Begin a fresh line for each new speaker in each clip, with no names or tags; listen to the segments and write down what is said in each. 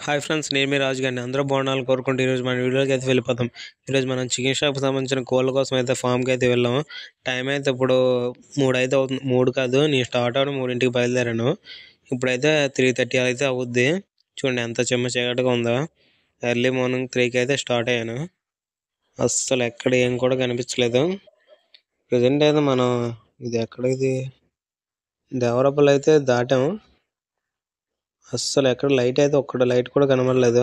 Hi friends, నేను మీ రాజు గారిని. అందరూ బాగుండాలని కోరుకుంటూ ఈరోజు మన వీడియోకి అయితే వెళ్ళిపోతాం. ఈరోజు మనం చికెన్ షాప్కి సంబంధించిన కోళ్ళ కోసం అయితే ఫామ్కి అయితే వెళ్ళాము. టైం అయితే ఇప్పుడు 3 అయితే అవుతుంది. 3 కాదు, నేను స్టార్ట్ అవ్వడం 3కి బయలుదేరాను. ఇప్పుడైతే 3:30 అయితే అవుద్ది. చూడండి ఎంత చెమ్మ చీకటిగా ఉందో. ఎర్లీ మార్నింగ్ 3కి అయితే స్టార్ట్ అయ్యాను. అస్సలు ఎక్కడ ఏం కూడా కనిపించలేదు. ప్రజెంట్ అయితే మనం ఇది ఎక్కడ, ఇది దేవరపల్లి అయితే దాటాము. అస్సలు ఎక్కడ లైట్ అయితే ఒక్కడ లైట్ కూడా కనబడలేదు.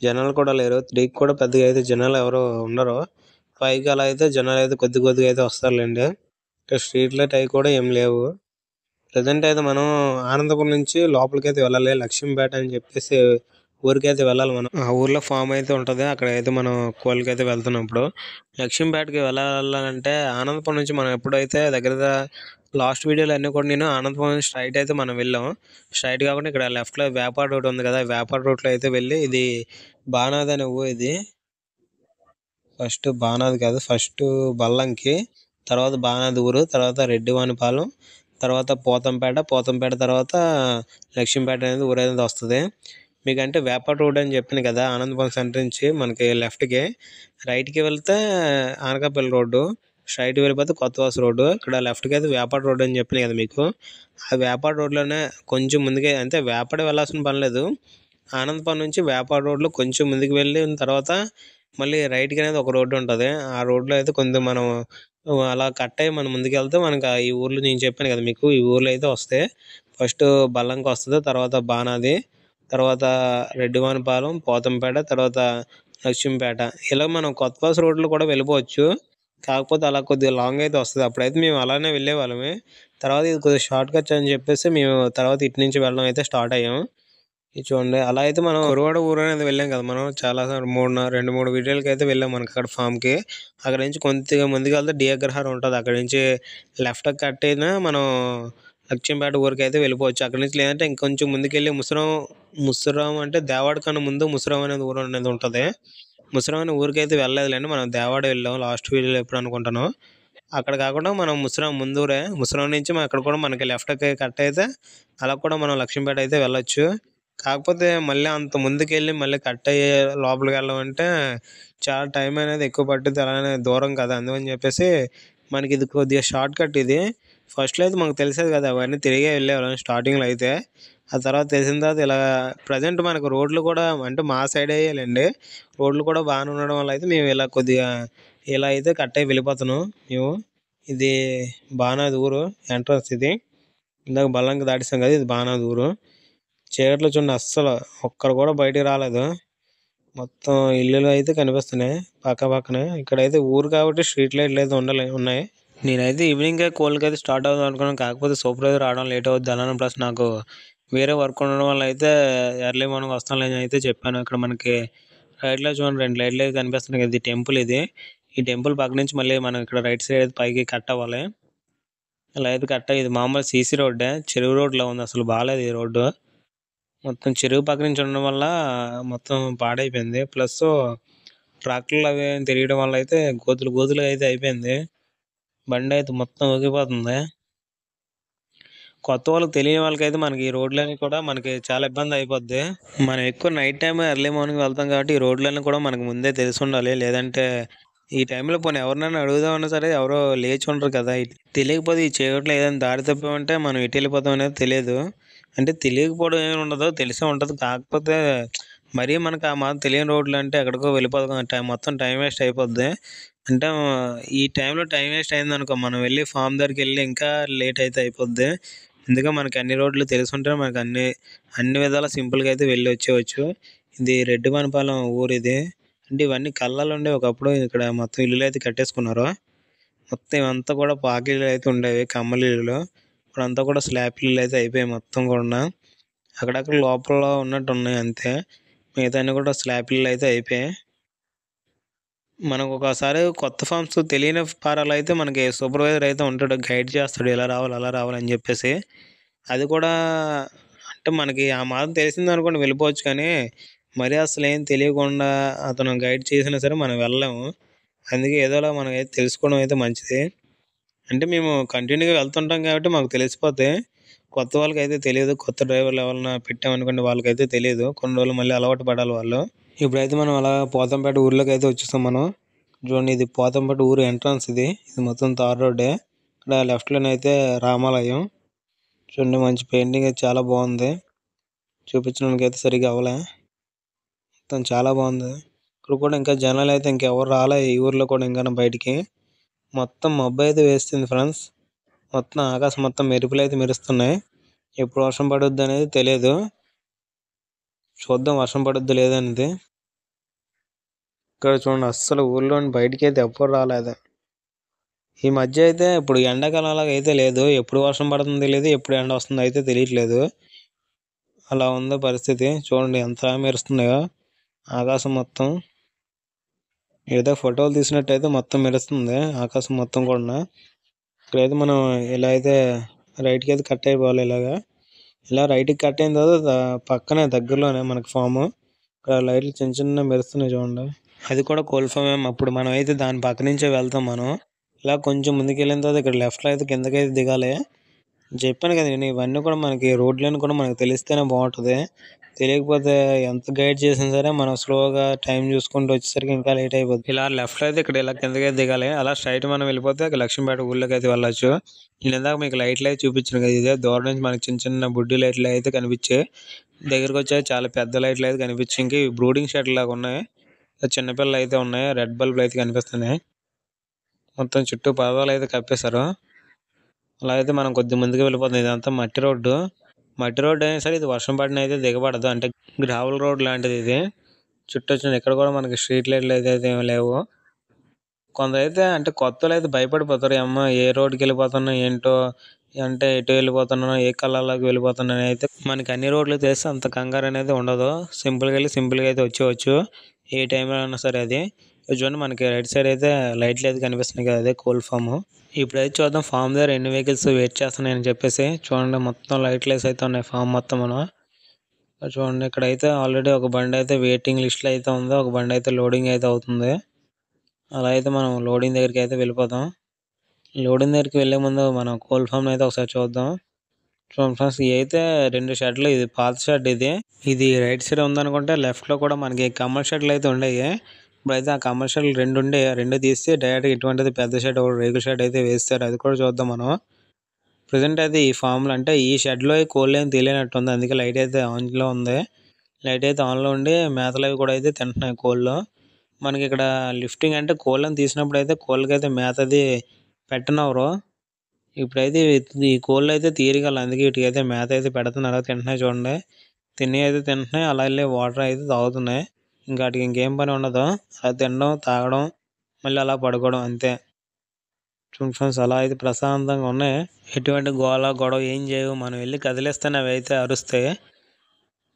జనాలు కూడా లేరు. 3కి కూడా పెద్దగా అయితే జనాలు ఎవరు ఉండరు. 5కి అలా అయితే జనాలు అయితే కొద్దిగా అయితే వస్తారులేండి. ఇక్కడ స్ట్రీట్ లైట్ అవి కూడా ఏం లేవు. ప్రజెంట్ అయితే మనం ఆనందపురం నుంచి లోపలికి అయితే వెళ్ళాలి. లక్ష్మీపేట అని చెప్పేసి ఊరికైతే వెళ్ళాలి మనం. ఆ ఊర్లో ఫామ్ అయితే ఉంటుంది. అక్కడైతే మనం కోళ్ళకి అయితే వెళ్తున్నాం. ఇప్పుడు లక్ష్మీపేటకి వెళ్ళాలంటే ఆనందపురం నుంచి మనం ఎప్పుడైతే దగ్గర లాస్ట్ వీడియోలో అన్నీ కూడా నేను ఆనందపురం నుంచి స్ట్రైట్ అయితే మనం వెళ్ళాం. స్ట్రైట్ కాకుండా ఇక్కడ లెఫ్ట్లో వ్యాపార రోడ్ ఉంది కదా, వ్యాపార రోడ్లో అయితే వెళ్ళి ఇది బానాది అనే ఊరు. ఇది ఫస్ట్ బానాది కాదు, ఫస్ట్ బల్లంకి, తర్వాత బానాది ఊరు, తర్వాత రెడ్డివానిపాలెం, తర్వాత పోతంపేట తర్వాత లక్ష్మీపేట అనేది ఊరు అనేది వస్తుంది. మీకంటే వ్యాపార రోడ్ అని చెప్పాను కదా, ఆనందపురం సెంటర్ నుంచి మనకి లెఫ్ట్కి, రైట్కి వెళ్తే అనకాపల్లి రోడ్డు, స్ట్రైట్ వెళ్ళిపోతే కొత్తవాసు రోడ్డు, ఇక్కడ లెఫ్ట్కి అయితే వ్యాపార రోడ్ అని చెప్పాను కదా మీకు. ఆ వ్యాపార రోడ్లోనే కొంచెం ముందుకే, అంటే వ్యాపార వెళ్ళాల్సిన పని లేదు. ఆనందపురం నుంచి వ్యాపార రోడ్లో కొంచెం ముందుకు వెళ్ళిన తర్వాత మళ్ళీ రైట్కి అనేది ఒక రోడ్డు ఉంటుంది. ఆ రోడ్లో అయితే కొంచెం మనం అలా కట్ అయ్యి మనం ముందుకు వెళ్తే మనకు ఈ ఊర్లో నేను చెప్పాను కదా మీకు, ఈ ఊర్లో అయితే వస్తాయి. ఫస్ట్ బల్లంకి వస్తుంది, తర్వాత బానాది, తర్వాత రెడ్డివానిపాలెం, పోతంపేట, తర్వాత లక్ష్మీపేట. ఇలా మనం కొత్తవాసు రోడ్లో కూడా వెళ్ళిపోవచ్చు. కాకపోతే అలా కొద్దిగా లాంగ్ అయితే వస్తుంది. అప్పుడైతే మేము అలానే వెళ్ళేవాళ్ళమే. తర్వాత ఇది కొద్దిగా షార్ట్ కట్ అని చెప్పేసి మేము తర్వాత ఇటు నుంచి వెళ్ళడం అయితే స్టార్ట్ అయ్యాము. ఇది చూడండి, అలా అయితే మనం కురవాడ ఊరు అనేది వెళ్ళాం కదా. మనం చాలా 2-3 వీడియోలకి అయితే వెళ్ళాం మనకి అక్కడ ఫామ్కి. అక్కడ నుంచి కొద్దిగా ముందుకు వెళ్తే డి అగ్రహారం ఉంటుంది. అక్కడ నుంచి లెఫ్ట్ కట్ అయినా మనం లక్ష్మీపేట ఊరికి అయితే వెళ్ళిపోవచ్చు. అక్కడ నుంచి లేదంటే ఇంకొంచెం ముందుకెళ్ళి ముసురాం అంటే దేవాడ కన్నా ముందు ముసురాం అనేది ఊరు అనేది ఉంటుంది. ముసురాం అనే ఊరికి అయితే వెళ్ళలేదులేండి, మనం దేవాడ వెళ్ళాం లాస్ట్ వీడియోలో ఎప్పుడు అనుకుంటాను. అక్కడ కాకుండా మనం ముసురాం ముందూరే, ముసురాం నుంచి అక్కడ కూడా మనకి లెఫ్ట్కి కట్ అయితే అలా కూడా మనం లక్ష్మీపేట అయితే వెళ్ళొచ్చు. కాకపోతే మళ్ళీ అంత ముందుకెళ్ళి మళ్ళీ కట్ అయ్యే లోపలికి వెళ్ళామంటే చాలా టైం అనేది ఎక్కువ పట్టుద్ది. అలానే దూరం కదా, అందుకని చెప్పేసి మనకి ఇది కొద్దిగా షార్ట్ కట్. ఇది ఫస్ట్లో అయితే మాకు తెలిసేది కదా, అవన్నీ తిరిగే వెళ్ళేవాళ్ళం స్టార్టింగ్లో అయితే. ఆ తర్వాత తెలిసిన తర్వాత ఇలా ప్రజెంట్ మనకు రోడ్లు కూడా అంటే మా సైడ్ అయ్యాలండి, రోడ్లు కూడా బాగానే ఉండడం వల్ల అయితే మేము ఇలా కొద్దిగా ఇలా అయితే కట్ అయ్యి వెళ్ళిపోతున్నాం మేము. ఇది బానాది ఊరు ఎంట్రన్స్. ఇది ఇందాక బల్లంకి దాటిస్తాం కదా, ఇది బానాది ఊరు. చీకట్లో చూడండి, అస్సలు ఒక్కరు కూడా బయటికి రాలేదు. మొత్తం ఇల్లులు అయితే కనిపిస్తున్నాయి పక్కనే. ఇక్కడైతే ఊరు కాబట్టి స్ట్రీట్ లైట్లు అయితే ఉన్నాయి. నేనైతే ఈవినింగ్ కోళ్ళకి అయితే స్టార్ట్ అవుదాం అనుకున్నాను. కాకపోతే సూపర్వైజర్ రావడం లేట్ అవుద్ది అలానే, ప్లస్ నాకు వేరే వర్క్ ఉండడం వల్ల అయితే ఎర్లీ మార్నింగ్ వస్తాను లేని అయితే చెప్పాను. ఇక్కడ మనకి రైట్లో చూడండి 2 లైట్లు అయితే కనిపిస్తున్నాయి కదా, ఇది టెంపుల్. ఇది ఈ టెంపుల్ పక్క నుంచి మళ్ళీ మనం ఇక్కడ రైట్ సైడ్ అయితే పైకి కట్ అవ్వాలి. ఇలా అయితే కట్ అయ్యి, ఇది మామూలు సీసీ రోడ్డే, చెరువు రోడ్లో ఉంది. అసలు బాగాలేదు ఈ రోడ్డు. మొత్తం చెరువు పక్క నుంచి ఉండడం వల్ల మొత్తం పాడైపోయింది. ప్లస్ ట్రాక్టర్లు అవి తిరగడం వల్ల అయితే గోతులు అయితే అయిపోయింది. బండి అయితే మొత్తం ఊగిపోతుంది. కొత్త వాళ్ళకి తెలియని వాళ్ళకైతే మనకి ఈ రోడ్లన్నీ కూడా మనకి చాలా ఇబ్బంది అయిపోద్ది. మనం ఎక్కువ నైట్ టైం ఎర్లీ మార్నింగ్ వెళ్తాం కాబట్టి ఈ రోడ్లన్నీ కూడా మనకు ముందే తెలిసి ఉండాలి. లేదంటే ఈ టైంలో పోనీ ఎవరినైనా అడుగుదామన్నా సరే ఎవరో లేచి ఉండరు కదా. తెలియకపోతే ఈ చీకట్లో ఏదైనా దారి తప్పామంటే మనం ఎటు వెళ్ళిపోతాం అనేది తెలియదు. అంటే తెలియకపోవడం ఏమి ఉండదు, తెలిసే ఉంటుంది. కాకపోతే మరీ మనకు ఆ మాత్రం తెలియని రోడ్లు అంటే ఎక్కడికో వెళ్ళిపోతాం, మొత్తం టైం వేస్ట్ అయిపోద్ది. అంటే ఈ టైంలో టైం వేస్ట్ అయిందనుకో, మనం వెళ్ళి ఫామ్ దగ్గరికి వెళ్ళి ఇంకా లేట్ అయితే అయిపోద్ది. ఎందుకంటే మనకి అన్ని రోడ్లు తెలుసుంటే మనకి అన్ని విధాలా సింపుల్గా అయితే వెళ్ళి వచ్చేయచ్చు. ఇది రెడ్డివానిపాలెం ఊరు. ఇది అంటే ఇవన్నీ కళ్ళలు ఉండే ఒకప్పుడు, ఇక్కడ మొత్తం ఇల్లులు అయితే కట్టేసుకున్నారు. మొత్తం ఇవంతా కూడా పాకిళ్ళు అయితే ఉండేవి, కమ్మలి ఇల్లులు. ఇప్పుడంతా కూడా స్లాబ్ ఇల్లులు అయితే అయిపోయాయి మొత్తం కూడా. అక్కడక్కడ లోపల ఉన్నట్టు ఉన్నాయి అంతే, మిగతా అన్ని కూడా స్లాబ్ ఇల్లులు అయితే అయిపోయాయి. మనకు ఒకసారి కొత్త ఫామ్స్ తెలియని ఫారాలు అయితే మనకి సూపర్వైజర్ అయితే ఉంటాడు, గైడ్ చేస్తాడు ఇలా రావాలి అలా రావాలి అని చెప్పేసి. అది కూడా అంటే మనకి ఆ మాత్రం తెలిసింది అనుకోండి వెళ్ళిపోవచ్చు, కానీ మరీ అసలు ఏం తెలియకుండా అతను గైడ్ చేసినా సరే మనం వెళ్ళలేము. అందుకే ఏదోలా మనం అయితే తెలుసుకోవడం అయితే మంచిది. అంటే మేము కంటిన్యూగా వెళ్తుంటాం కాబట్టి మాకు తెలిసిపోతే కొత్త వాళ్ళకైతే తెలియదు. కొత్త డ్రైవర్లు ఎవరైనా పెట్టామనుకోండి వాళ్ళకైతే తెలీదు. కొన్ని రోజులు మళ్ళీ అలవాటు పడాలి వాళ్ళు. ఇప్పుడైతే మనం అలా పోతంపేట ఊర్లోకి అయితే వచ్చేసాం మనం. చూడండి, ఇది పోతంపేట ఊరు ఎంట్రన్స్ ఇది. ఇది మొత్తం తార్ రోడ్డే. ఇక్కడ లెఫ్ట్లోనైతే రామాలయం. చూడండి, మంచి పెయింటింగ్ అయితే చాలా బాగుంది. చూపించడానికి అయితే సరిగ్గా అవ్వలే. మొత్తం చాలా బాగుంది. ఇక్కడ కూడా ఇంకా జనాలు అయితే ఇంకెవరు రాలే ఈ ఊర్లో కూడా ఇంకా బయటికి. మొత్తం మబ్బు అయితే వేస్తుంది ఫ్రెండ్స్. మొత్తం ఆకాశం మొత్తం మెరుపులు అయితే మెరుస్తున్నాయి. ఎప్పుడు వర్షం పడుద్ది అనేది తెలియదు. చూద్దాం వర్షం పడుద్ది లేదనేది. ఇక్కడ చూడండి, అస్సలు ఊర్లోని బయటికి అయితే ఎవ్వరు రాలేదు. ఈ మధ్య అయితే ఇప్పుడు ఎండాకాలం అలాగ అయితే లేదు. ఎప్పుడు వర్షం పడుతుందో తెలియదు, ఎప్పుడు ఎండ వస్తుందో అయితే తెలియట్లేదు. అలా ఉంది పరిస్థితి. చూడండి ఎంత మెరుస్తున్నాయో ఆకాశం మొత్తం. ఏదో ఫోటోలు తీసినట్టయితే మొత్తం మెరుస్తుంది ఆకాశం మొత్తం కూడా. ఇక్కడైతే మనం ఇలా అయితే రైట్కి అయితే కట్ అయిపోవాలి. ఇలా రైట్కి కట్ అయిన తర్వాత పక్కనే దగ్గరలోనే మనకి ఫామ్. ఇక్కడ లైట్లు చిన్న చిన్న మెరుస్తున్నాయి చూడండి. అది కూడా కోల్ ఫామ్. అప్పుడు మనం అయితే దాని పక్క నుంచే వెళ్తాం మనం. ఇలా కొంచెం ముందుకు వెళ్ళిన తర్వాత ఇక్కడ లెఫ్ట్లో అయితే కిందకైతే దిగాలి. చెప్పాను కదా నేను, ఇవన్నీ కూడా మనకి రోడ్లను కూడా మనకు తెలిస్తేనే బాగుంటుంది. తెలియకపోతే ఎంత గైడ్ చేసినా సరే మనం స్లోగా టైం చూసుకుంటూ వచ్చేసరికి ఇంకా లేట్ అయిపోతుంది. ఇలా లెఫ్ట్లో అయితే ఇక్కడ ఇలా కిందకైతే దిగాలి. అలా స్ట్రైట్ మనం వెళ్ళిపోతే లక్ష్మీపేట ఊళ్ళోకి అయితే వెళ్ళొచ్చు. నేను ఇందాక మీకు లైట్లు అయితే చూపించాను కదా, ఇదే దూరం నుంచి మనకి చిన్న చిన్న బుడ్డి లైట్లు అయితే కనిపించాయి. దగ్గరకు వచ్చాయి చాలా పెద్ద లైట్లు అయితే కనిపించాయి. ఇంక బ్రూడింగ్ షెడ్ లాగా ఉన్నాయి. చిన్నపిల్లలు అయితే ఉన్నాయి. రెడ్ బల్బులు అయితే కనిపిస్తున్నాయి. మొత్తం చుట్టూ పరదాలు అయితే కప్పేశారు. అలా అయితే మనం కొద్ది ముందుకు వెళ్ళిపోతుంది. ఇదంతా మట్టి రోడ్డు. మట్టి రోడ్డు అయినా సరే ఇది వర్షం పడిన అయితే దిగబడదు. అంటే గ్రావెల్ రోడ్ లాంటిది ఇది. చుట్టూ వచ్చిన ఇక్కడ కూడా మనకి స్ట్రీట్ లైట్లు అయితే ఏమి లేవు. కొందరైతే అంటే కొత్తలు అయితే భయపడిపోతారు. అమ్మ ఏ రోడ్డుకి వెళ్ళిపోతున్నా ఏంటో, అంటే ఎటు వెళ్ళిపోతున్నానో, ఏ కలర్లోకి వెళ్ళిపోతున్నాను అయితే. మనకి అన్ని రోడ్లు తెలిస్తే అంత కంగారు అనేది ఉండదు. సింపుల్గా వెళ్ళి సింపుల్గా అయితే వచ్చేవచ్చు ఏ టైంలో అయినా సరే. అది చూడండి, మనకి రైట్ సైడ్ అయితే లైట్లు అయితే కనిపిస్తున్నాయి కదా, అదే కోల్ ఫామ్. ఇప్పుడైతే చూద్దాం ఫామ్ దగ్గర ఎన్ని వెహికల్స్ వెయిట్ చేస్తున్నాయని చెప్పేసి. చూడండి, మొత్తం లైట్లు వేసి అయితే ఉన్నాయి ఫామ్ మొత్తం. మనం చూడండి, ఇక్కడైతే ఆల్రెడీ ఒక బండి అయితే వెయిటింగ్ లిస్ట్లో అయితే ఉంది. ఒక బండి అయితే లోడింగ్ అయితే అవుతుంది. అలా అయితే మనం లోడింగ్ దగ్గరికి అయితే వెళ్ళిపోతాం. లోడింగ్ దగ్గరికి వెళ్ళే ముందు మనం కోల్ ఫామ్ అయితే ఒకసారి చూద్దాం. చూడండి ఫ్రెండ్స్, ఇవి అయితే 2 షెడ్లు. ఇది పాత షెడ్. ఇది రైట్ సైడ్ ఉందనుకుంటే లెఫ్ట్లో కూడా మనకి కమల్ షెడ్లు అయితే ఉండేవి. ఇప్పుడైతే ఆ కమల్ షెడ్లు 2 ఉండే, 2 తీసి డైరెక్ట్గా ఇటువంటిది పెద్ద షెడ్, ఒక రేకుల షెడ్ అయితే వేస్తారు. అది కూడా చూద్దాం మనం. ప్రజెంట్ అయితే ఈ ఫామ్లో అంటే ఈ షెడ్లో కోళ్ళు ఏం తెలియనట్టు ఉంది. అందుకే లైట్ అయితే ఆన్లో ఉంది. లైట్ అయితే ఆన్లో ఉండి మేతలు అవి కూడా అయితే తింటున్నాయి కోళ్ళు. మనకి ఇక్కడ లిఫ్టింగ్ అంటే కోళ్ళని తీసినప్పుడు అయితే కోళ్ళకైతే మేత అది పెట్టనవరు. ఇప్పుడైతే ఈ కోళ్ళు అయితే తీయగల, అందుకే వీటికైతే మేత అయితే పెడుతున్నారు. తింటున్నాయి చూడండి. తిని అయితే తింటున్నాయి. అలా వెళ్ళి వాటర్ అయితే తాగుతున్నాయి. ఇంకా వాటికి ఇంకేం పని ఉండదు. అలా తినడం, తాగడం, మళ్ళీ అలా పడుకోవడం అంతే. చూడండి ఫ్రెండ్స్, అలా అయితే ప్రశాంతంగా ఉన్నాయి. ఎటువంటి గోల గొడవ ఏం చేయవు. మనం వెళ్ళి కదిలిస్తేనే అవి అయితే అరుస్తాయి.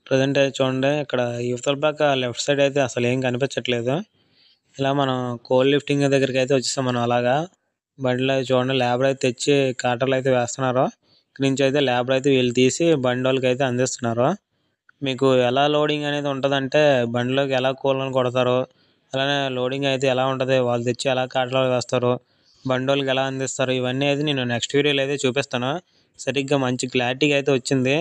ప్రజెంట్ అయితే చూడండి, ఇక్కడ యువతల పక్క లెఫ్ట్ సైడ్ అయితే అసలు ఏం కనిపించట్లేదు. ఇలా మనం కోల్ లిఫ్టింగ్ దగ్గరికి అయితే వచ్చేసాం మనం. అలాగా బండిలో చూడండి, లేబర్ అయితే తెచ్చి కాటర్లు అయితే వేస్తున్నారు. ఇక్కడి నుంచి అయితే లేబర్ అయితే వీళ్ళు తీసి బండి వాళ్ళకి అయితే అందిస్తున్నారు. మీకు ఎలా లోడింగ్ అనేది ఉంటుందంటే బండిలోకి ఎలా కోళ్ళను కొడతారు, అలానే లోడింగ్ అయితే ఎలా ఉంటుంది, వాళ్ళు తెచ్చి ఎలా కాటర్లు వేస్తారు, బండి వాళ్ళకి ఎలా అందిస్తారు, ఇవన్నీ అయితే నేను నెక్స్ట్ వీడియోలో అయితే చూపిస్తాను. సరిగ్గా మంచి క్లారిటీగా అయితే వచ్చింది.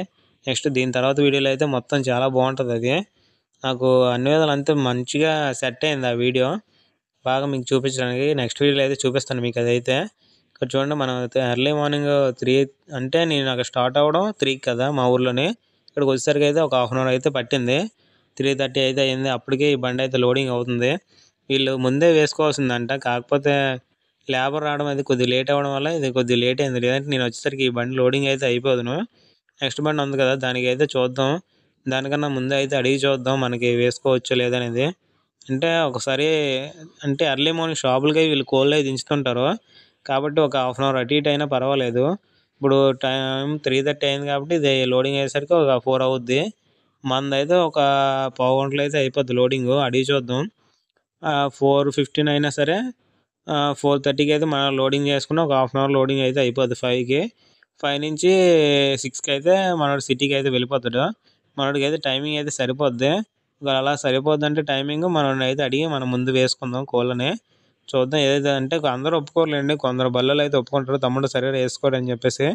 నెక్స్ట్ దీని తర్వాత వీడియోలో అయితే మొత్తం చాలా బాగుంటుంది. అది నాకు అన్ని విధాలు అంతే మంచిగా సెట్ అయింది ఆ వీడియో. బాగా మీకు చూపించడానికి నెక్స్ట్ వీడియోలో అయితే చూపిస్తాను మీకు. అదైతే ఇక్కడ చూడండి, మనం ఎర్లీ మార్నింగ్ 3 అంటే నేను అక్కడ స్టార్ట్ అవ్వడం 3 కదా మా ఊర్లోనే. ఇక్కడికి వచ్చేసరికి అయితే ఒక హాఫ్ అన్ అవర్ అయితే పట్టింది. 3:30 అయితే అయింది. అప్పటికే ఈ బండి అయితే లోడింగ్ అవుతుంది. వీళ్ళు ముందే వేసుకోవాల్సిందంట, కాకపోతే లేబర్ రావడం అది కొద్దిగా లేట్ అవ్వడం వల్ల ఇది కొద్దిగా లేట్ అయింది. లేదంటే నేను వచ్చేసరికి ఈ బండి లోడింగ్ అయితే అయిపోదును. నెక్స్ట్ బండి ఉంది కదా, దానికి అయితే చూద్దాం. దానికన్నా ముందే అయితే అడిగి చూద్దాం మనకి వేసుకోవచ్చో లేదనేది. అంటే ఒకసారి అంటే ఎర్లీ మార్నింగ్ షాపులకి వీళ్ళు కోళ్ళు అవి దించుతుంటారు. కాబట్టి ఒక హాఫ్ అన్ అవర్ అటు ఇటు అయినా పర్వాలేదు. ఇప్పుడు టైం 3:30 అయింది కాబట్టి ఇది లోడింగ్ అయ్యేసరికి ఒక 4 అవుద్ది. మనదైతే ఒక పావు గంటలో అయితే అయిపోద్ది లోడింగ్. అడిగి చూద్దాం. 4:15 అయినా సరే 4:30కి అయితే మనం లోడింగ్ చేసుకుని ఒక హాఫ్ అన్ అవర్ లోడింగ్ అయితే అయిపోద్ది 5కి. 5 నుంచి 6కి అయితే మనోడు సిటీకి అయితే వెళ్ళిపోతాడు. మనోడికి అయితే టైమింగ్ అయితే సరిపోద్ది. అలా సరిపోద్దంటే టైమింగ్ మనం అయితే అడిగి మనం ముందు వేసుకుందాం కోళ్ళని. చూద్దాం ఏదైతే అంటే అందరూ ఒప్పుకోరులేండి. కొందరు బల్లలు అయితే ఒప్పుకుంటారు, తమ్ముడు సరిగ్గా వేసుకోరు అని చెప్పేసి.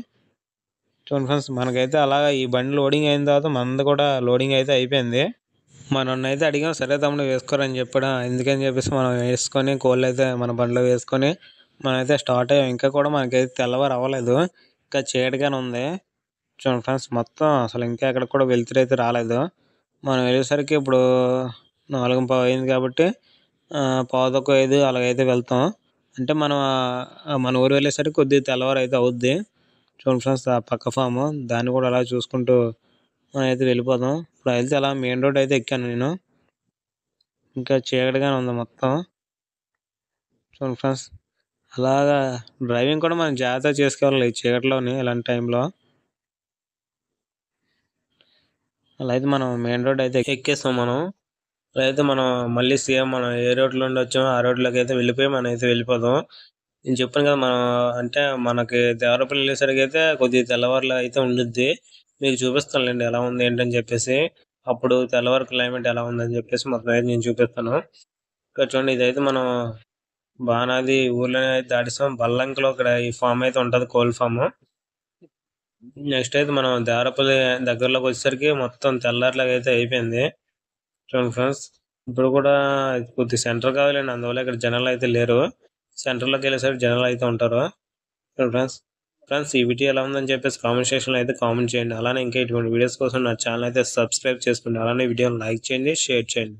చూడండి ఫ్రెండ్స్, మనకైతే అలాగా ఈ బండి లోడింగ్ అయిన తర్వాత మనది కూడా లోడింగ్ అయితే అయిపోయింది. మనన్నైతే అడిగాం, సరే తమ్ముడు వేసుకోరని చెప్పాడు. ఎందుకని చెప్పేసి మనం వేసుకొని కోళ్ళు అయితే మన బండిలో వేసుకొని మనమైతే స్టార్ట్ అయ్యాం. ఇంకా కూడా మనకైతే తెల్లవారు అవ్వలేదు, ఇంకా చీకటిగానే ఉంది. చూడండి ఫ్రెండ్స్, మొత్తం అసలు ఇంకా ఎక్కడ కూడా వెలుతురు అయితే రాలేదు. మనం వెళ్ళేసరికి ఇప్పుడు 4:15 అయింది కాబట్టి 4:45 అలాగైతే వెళ్తాం. అంటే మనం మన ఊరు వెళ్ళేసరికి కొద్దిగా తెల్లవారు అయితే అవుద్ది. చూడండి ఫ్రెండ్స్, ఆ పక్క ఫాము దాన్ని కూడా అలా చూసుకుంటూ మనం అయితే వెళ్ళిపోదాం. ఇప్పుడు వెళ్తే అలా మెయిన్ రోడ్ అయితే ఎక్కాను నేను. ఇంకా చీకటిగానే ఉంది మొత్తం. చూడండి ఫ్రెండ్స్, అలాగా డ్రైవింగ్ కూడా మనం జాగ్రత్తగా చేసుకోవాలి ఈ చీకటిలోని ఇలాంటి టైంలో. అలా అయితే మనం మెయిన్ రోడ్ అయితే ఎక్కేస్తాం మనం. అలా అయితే మనం మళ్ళీ సేమ్ మనం ఏ రోడ్లో నుండి వచ్చామో ఆ రోడ్లోకి అయితే వెళ్ళిపోయి మనం అయితే వెళ్ళిపోదాం. నేను చెప్పాను కదా, మనం అంటే మనకి దేవరపల్లి వెళ్ళేసరికి అయితే కొద్దిగా తెల్లవారులు అయితే ఉండుద్ది. మీకు చూపిస్తానులేండి ఎలా ఉంది ఏంటని చెప్పేసి. అప్పుడు తెల్లవారు క్లైమేట్ ఎలా ఉందని చెప్పేసి మొత్తం అయితే నేను చూపిస్తాను. ఇక్కడ చూడండి, ఇదైతే మనం బాణాది ఊర్లోనే అయితే దాటిస్తాం. బల్లంకలో ఇక్కడ ఈ ఫామ్ అయితే ఉంటుంది, కోల్ ఫామ్. నెక్స్ట్ అయితే మనం దేవరపల్లి దగ్గరలోకి వచ్చేసరికి మొత్తం తెల్లారిలాగా అయితే అయిపోయింది. చూడండి ఫ్రెండ్స్, ఇప్పుడు కూడా కొద్ది సెంటర్ కావాలండి, అందువల్ల ఇక్కడ జనాలు అయితే లేరు. సెంటర్లోకి వెళ్ళేసరికి జనాలు అయితే ఉంటారు. ఫ్రెండ్స్ ఫ్రెండ్స్ ఈ వీడియో ఎలా ఉందని చెప్పేసి కామెంట్ సెక్షన్లో అయితే కామెంట్ చేయండి. అలానే ఇంకా ఇటువంటి వీడియోస్ కోసం నా ఛానల్ అయితే సబ్స్క్రైబ్ చేసుకోండి. అలానే వీడియోని లైక్ చేయండి, షేర్ చేయండి.